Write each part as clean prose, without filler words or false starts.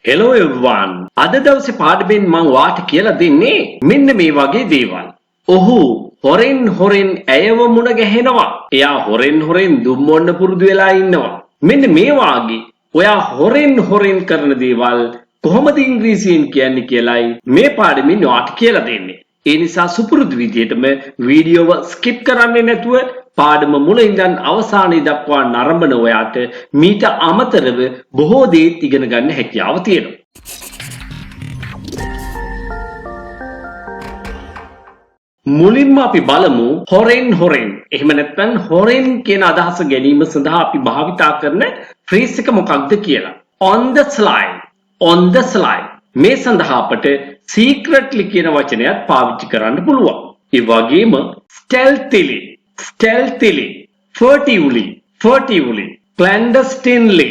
Hello everyone. අද දවසේ පාඩමෙන් මම වාට කියලා දෙන්නේ මෙන්න මේ වගේ දේවල්. ඔහු හොරෙන් ඇයව මුණ ගැහෙනවා. එයා හොරෙන් දුම්බොන්න පුරුදු වෙලා ඉන්නවා. මෙන්න මේ වාගේ ඔයා හොරෙන් කරන දේවල් කොහොමද ඉංග්‍රීසියෙන් කියන්නේ කියලායි මේ පාඩමෙන් වාට කියලා දෙන්නේ. ඒ නිසා සුපුරුදු විදිහටම වීඩියෝව ස්කිප් කරන්නේ නැතුව පාඩම මුල ඉඳන් අවසානයේ දක්වා නරඹන ඔයාට මීට අමතරව බොහෝ දේ ඉගෙන ගන්න හැකියාව තියෙනවා. මුලින්ම අපි බලමු හොරෙන්. එහෙම නැත්නම් හොරෙන් කියන අදහස ගැනීම සඳහා අපි භාවිතා කරන ෆ්‍රේස් එක මොකක්ද කියලා. On the slide. මේ සඳහා අපට secretly කියන වචනයත් පාවිච්චි කරන්න පුළුවන්. ඒ වගේම stealthily, furtively, clandestinely,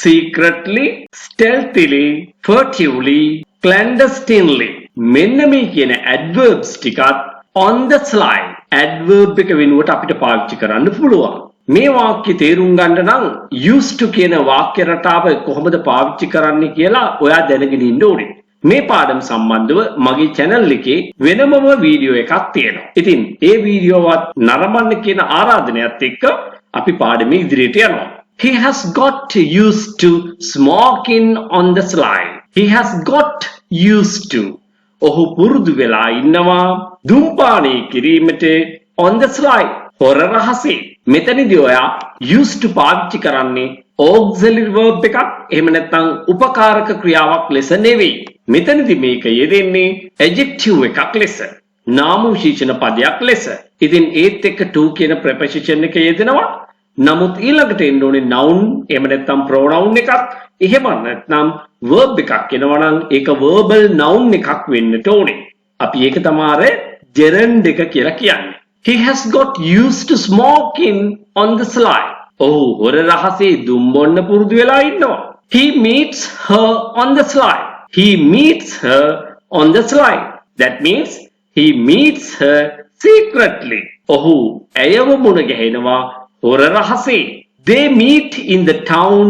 secretly, stealthily, furtively, clandestinely. මෙන්න මේ කියන adverbs ටිකත් on the slide adverb එක වෙනුවට අපිට පාවිච්චි කරන්න පුළුවන්. මේ වාක්‍ය තේරුම් ගන්න නම් used to කියන වාක්‍ය රටාව කොහොමද පාවිච්චි කරන්නේ කියලා ඔයා දැනගෙන ඉන්න ඕනේ. මේ පාඩම සම්බන්ධව මගේ channel එකේ වෙනමම වීඩියෝ එකක් තියෙනවා. ඉතින් ඒ වීඩියෝවත් නරඹන්න කියන ආරාධනයත් එක්ක අපි පාඩමේ ඉදිරියට යනවා. He has got used to smoking on the slide. He has got used to. ඔහු පුරුදු වෙලා ඉන්නවා ධූමපානය කිරීමට on the slide. හොර රහසේ. මෙතනදී ඔයා used to පාවිච්චි කරන්නේ auxiliary verb එකක්. එහෙම නැත්නම් උපකාරක ක්‍රියාවක් ලෙස නෙවෙයි. මෙතනදී මේක යෙදෙන්නේ adjective එකක් ලෙස. නාම විශේෂණ පදයක් ලෙස. ඉතින් ඒත් එක්ක to කියන preposition එක යෙදෙනවා. නමුත් ඊළඟට එන්න ඕනේ noun එහෙම නැත්නම් pronoun එකක්. එහෙම නැත්නම් verb එකක් එනවා නම් ඒක verbal noun එකක් වෙන්නට ඕනේ. අපි ඒක තමයි gerund එක කියලා කියන්නේ. He has got used to smoking on the slide. ඔහු හොර රහසේ දුම්බොන්න පුරුදු වෙලා ඉන්නවා. He meets her on the slide. He meets her on the slide. That means he meets her secretly. ඔහු ඇයව මුණ ගැහෙනවා හොර රහසේ. They meet in the town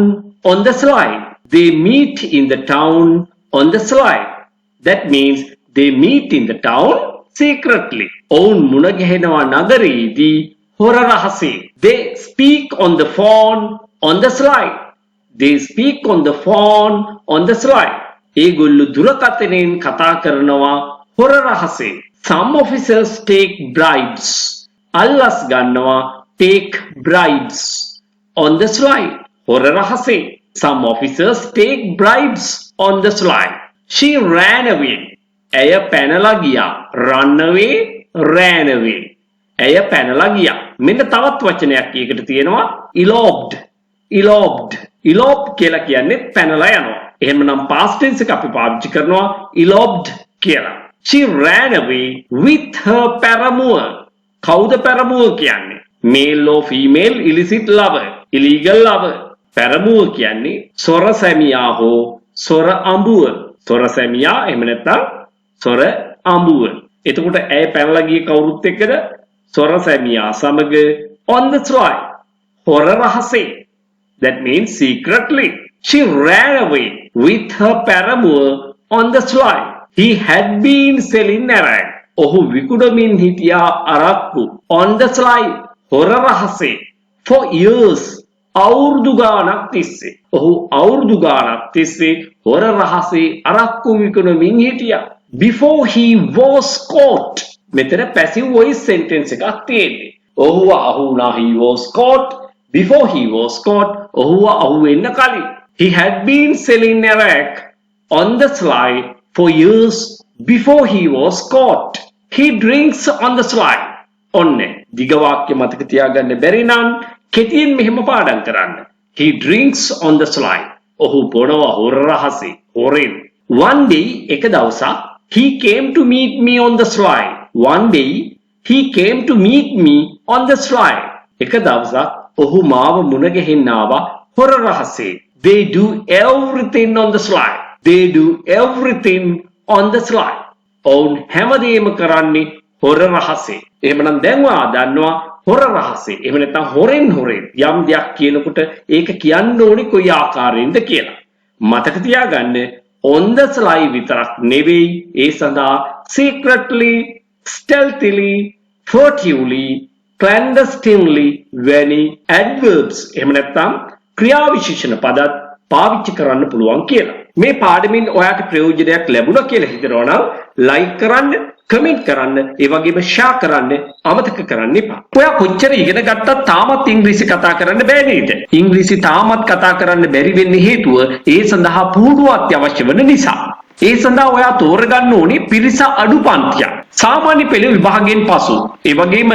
on the slide. They meet in the town on the slide. That means they meet in the town secretly. ඔවුන් මුණ ගැහෙනවා නගරයේදී හොර රහසේ. They speak on the phone on the slide. They speak on the phone on the slide. ඒගොල්ලෝ දුරකථනයෙන් කතා කරනවා හොර රහසේ. Some officers take bribes. අල්ලස් ගන්නවා take bribes on the slide. හොර රහසේ. Some officers take bribes on the slide. She ran away. ඇය පැනලා ගියා. Run away, ran away. ඇය පැනලා ගියා. මෙන්න තවත් වචනයක් ඒකට තියෙනවා eloped. Elope කියලා කියන්නේ පැනලා යනවා. එහෙමනම් past tense එක අපි පාවිච්චි කරනවා eloped කියලා. She ran away with her paramour. කවුද paramour කියන්නේ? Male or female illicit lover, illegal lover. paramour කියන්නේ සොර සැමියා හෝ සොර අඹුව. සොර සැමියා එහෙම නැත්නම් සොර අඹුව. එතකොට ඇය පැනලා ගියේ කවුරුත් එක්කද? සොර සැමියා සමග on the slide. හොර රහසේ. That means secretly. She ran away with her paramour on the slide. He had been selling arak. ඔහු විකුණමින් හිටියා අරක්කු on the slide. හොර රහසේ. For years. අවුරුදු ගාණක් තිස්සේ. ඔහු අවුරුදු ගාණක් තිස්සේ හොර රහසේ අරක්කු විකුණමින් හිටියා. Before he was caught. මෙතන passive voice sentence එකක් තියෙන්නේ. ඔහුව අහු වුණා he was caught. Before he was caught. ඔහුව අහු වෙන්න කලින්. He had been selling arak on the slide for years before he was caught. He drinks on the slide. ඔන්නේ දිග වාක්‍ය මතක තියාගන්න බැරි නම් කෙටියෙන් මෙහෙම පාඩම් කරන්න. He drinks on the slide. ඔහු බොනවා හොර රහසේ. හොරෙන්. One day එක දවසක් he came to meet me on the slide. One day he came to meet me on the slide. එක දවසක් ඔහු මාව මුණ ගැහෙන්න ආවා හොර රහසේ. They do everything on the slide. They do everything on the slide. ඔවුන් හැමදේම කරන්නේ හොර රහසේ. එහෙමනම් දැන් ඔයා දන්නවා හොර රහසේ. එහෙම නැත්නම් හොරෙන් යම් දෙයක් කියනකොට ඒක කියන්න ඕනේ කොයි ආකාරයෙන්ද කියලා. මතක තියාගන්න on the fly විතරක් නෙවෙයි ඒ සඳහා secretly, stealthily, furtively, clandestinely වැනි adverbs එහෙම නැත්නම් ක්‍රියා විශේෂණ පදත් පාවිච්චි කරන්න පුළුවන් කියලා. මේ පාඩමින් ඔයාට ප්‍රයෝජනයක් ලැබුණා කියලා හිතනවා නම් like කරන්න, කමෙන්ට් කරන්න, ඒ වගේම ෂෙයා කරන්න අමතක කරන්න එපා. ඔයා කොච්චර ඉගෙන ගත්තත් තාමත් ඉංග්‍රීසි කතා කරන්න බෑ නේද? ඉංග්‍රීසි තාමත් කතා කරන්න බැරි වෙන්නේ හේතුව ඒ සඳහා පුහුණුවක් අත්‍යවශ්‍ය වෙන නිසා. ඒ සඳහා ඔයා තෝරගන්න ඕනේ පිරිස අඩු පන්තියක්. සාමාන්‍ය පෙළ විභාගයෙන් පසු ඒ වගේම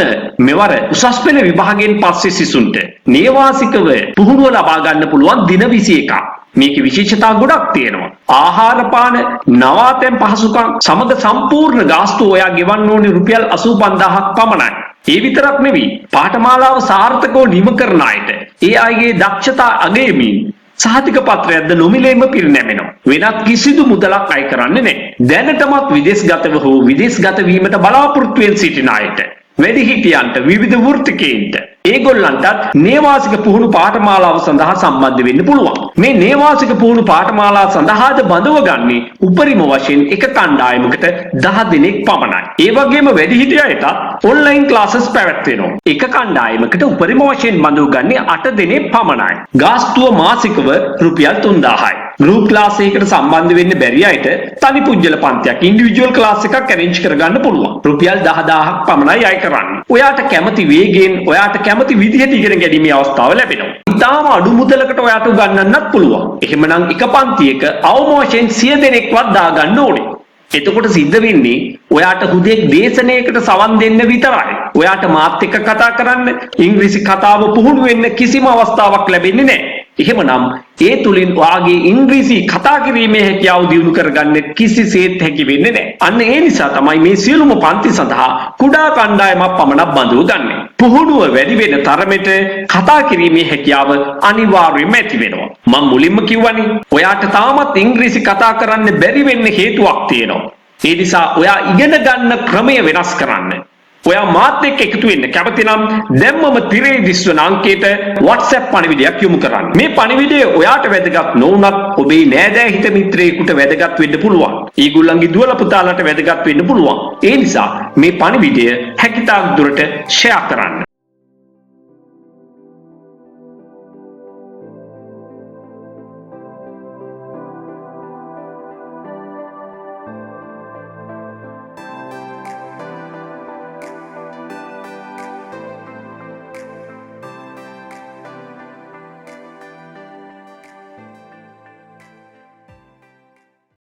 මෙවර උසස් පෙළ විභාගයෙන් පස්සේ සිසුන්ට නේවාසිකව පුහුණුව ලබා ගන්න පුළුවන් දින 21ක්. මේකේ විශේෂතා ගොඩක් තියෙනවා. ආහාර පාන, නවාතැන් පහසුකම් සමග සම්පූර්ණ ගාස්තුව ඔයා ගෙවන්න ඕනේ රුපියල් 85000ක් පමණයි. ඒ විතරක් නෙවෙයි පාඨමාලාව සාර්ථකව නිම කරන අයට ඒ අයගේ දක්ෂතා අගයමින් සහතික පත්‍රයක්ද නොමිලේම පිරිනැමෙනවා. වෙනත් කිසිදු මුදලක් අය කරන්නේ නැහැ. දැනටමත් විදේශගතව හෝ විදේශගත වීමට බලාපොරොත්තු වෙන සිටින අයට, වැඩිහිටියන්ට, විවිධ වෘත්තිකයන්ට ඒගොල්ලන්ටත් නේවාසික පුහුණු පාඨමාලාව සඳහා සම්බන්ධ වෙන්න පුළුවන්. මේ නේවාසික පුහුණු පාඨමාලාව සඳහාද බඳව ගන්නේ උපරිම වශයෙන් එක කණ්ඩායමකට 10 දෙනෙක් පමණයි. ඒ වගේම වැඩිහිටියන්ට ඔන්ලයින් ක්ලාසස් පැවැත්වෙනවා. එක කණ්ඩායමකට උපරිම වශයෙන් බඳව ගන්නේ 8 දෙනෙක් පමණයි. ගාස්තුව මාසිකව රුපියල් 3000යි. ගෲප් ක්ලාස් එකකට සම්බන්ධ වෙන්න බැරි අයට තනි පුජ්‍යල පන්තියක් ඉන්ඩිවිජුවල් ක්ලාස් එකක් arrange කරගන්න පුළුවන්. රුපියල් 10000ක් පමණයි අය කරන්නේ. ඔයාට කැමති වේගයෙන් ඔයාට කැමති විදිහට ඉගෙන ගැනීමේ අවස්ථාව ලැබෙනවා. ඉතාලම අඩු මුදලකට ඔයාට උගන්වන්නත් පුළුවන්. එහෙමනම් එක පන්තියක අවම වශයෙන් 100 දෙනෙක්වත් දාගන්න ඕනේ. එතකොට සිද්ධ වෙන්නේ ඔයාට හුදෙක් දේශනයකට සවන් දෙන්න විතරයි. ඔයාට මාත් එක්ක කතා කරන්න, ඉංග්‍රීසි කතාව පුහුණු වෙන්න කිසිම අවස්ථාවක් ලැබෙන්නේ නැහැ. එහෙමනම් ඒ තුලින් ඔයාගේ ඉංග්‍රීසි කතා කිරීමේ හැකියාව දියුණු කරගන්න කිසිසේත් හැකි වෙන්නේ නැහැ. අන්න ඒ නිසා තමයි මේ සියලුම පන්ති සඳහා කුඩා කණ්ඩායමක් පමණක් බඳව ගන්න. පුහුණුව වැඩි වෙන තරමට කතා කිරීමේ හැකියාව අනිවාර්යයෙන්ම ඇති වෙනවා. මම මුලින්ම කිව්වනේ ඔයාට තාමත් ඉංග්‍රීසි කතා කරන්න බැරි වෙන්න හේතුවක් තියෙනවා. ඒ නිසා ඔයා ඉගෙන ගන්න ක්‍රමය වෙනස් කරන්න. ඔයා මාත් එක්ක එකතු වෙන්න කැමති නම් දැම්මම තිරේ දිස්වන අංකයට WhatsApp පණිවිඩයක් යොමු කරන්න. මේ පණිවිඩය ඔයාට වැදගත් නොවුනත් ඔබේ නෑදෑ හිත මිත්‍රයෙකුට වැදගත් වෙන්න පුළුවන්. ඊගොල්ලන්ගේ දුවල පුතාලට වැදගත් වෙන්න පුළුවන්. ඒ නිසා මේ පණිවිඩය හැකිතාක් දුරට ෂෙයා කරන්න.